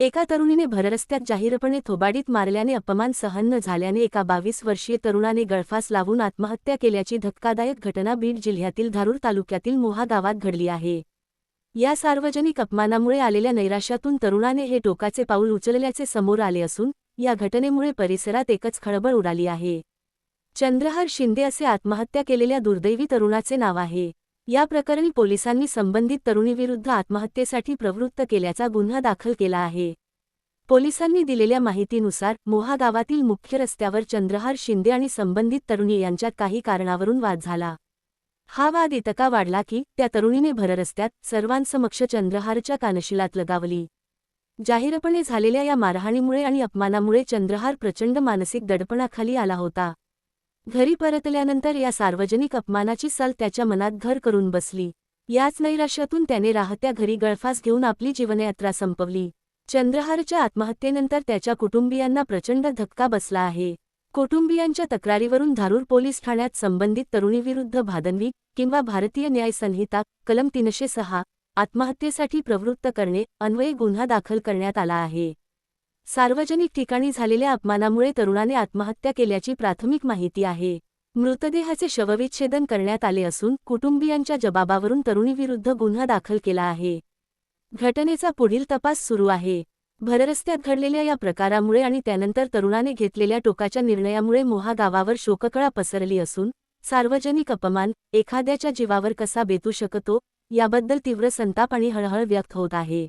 एका तरुणीने भररस्त्यात जाहीरपणे थोबाडीत मारल्याने अपमान सहन न झाल्याने एका 22 वर्षीय तरुणाने गळफास लावून आत्महत्या केल्याची धक्कादायक घटना बीड जिल्ह्यातील धारूर तालुक्यातील मोहा गावात घडली आहे। या सार्वजनिक अपमानामुळे आलेल्या नैराश्यातून तरुणाने हे टोकाचे पाऊल उचलल्याचे समोर आले असून या घटनेमुळे परिसरात एकच खळबळ उडाली आहे। चंद्रहार शिंदे असे आत्महत्या केलेल्या दुर्दैवी तरुणाचे नाव आहे। या प्रकरणी पोलिसांनी संबंधित तरुणीविरुद्ध आत्महत्येसाठी प्रवृत्त केल्याचा गुन्हा दाखल केला आहे। पोलिसांनी दिलेल्या माहितीनुसार मोहा गावातील मुख्य रस्त्यावर चंद्रहार शिंदे आणि संबंधित तरुणी यांच्यात काही कारणावरून वाद झाला। हा वाद इतका वाढला की त्या तरुणीने भररस्त्यात सर्वांसमक्ष चंद्रहारच्या कानशिलात लगावली। जाहीरपणे झालेल्या या मारहाणीमुळे आणि अपमानामुळे चंद्रहार प्रचंड मानसिक दडपणाखाली आला होता। घरी परतल्यानंतर या सार्वजनिक अपमानाची सल त्याच्या मनात घर करून बसली। याच नैराश्यातून त्याने राहत्या घरी गळफास घेऊन आपली जीवनयात्रा संपवली। चंद्रहारच्या आत्महत्येनंतर त्याच्या कुटुंबियांना प्रचंड धक्का बसला आहे। कुटुंबियांच्या तक्रारीवरून धारूर पोलीस ठाण्यात संबंधित तरुणीविरुद्ध भादनवी किंवा भारतीय न्याय संहिता कलम 306 आत्महत्येसाठी प्रवृत्त करणे अन्वये गुन्हा दाखल करण्यात आला आहे। सार्वजनिक ठिकाणी झालेल्या अपमानामुळे तरुणाने आत्महत्या केल्याची प्राथमिक माहिती आहे। मृतदेहाचे शवविच्छेदन करण्यात आले असून कुटुंबियांच्या जबाबावरून तरुणीविरुद्ध गुन्हा दाखल केला आहे। घटनेचा पुढील तपास सुरू आहे। भररस्त्यात घडलेल्या या प्रकारामुळे आणि त्यानंतर तरुणाने घेतलेल्या टोकाच्या निर्णयामुळे मोहा गावावर शोककळा पसरली असून सार्वजनिक अपमान एखाद्याच्या जीवावर कसा बेतू शकतो याबद्दल तीव्र संताप आणि हळहळ व्यक्त होत आहे।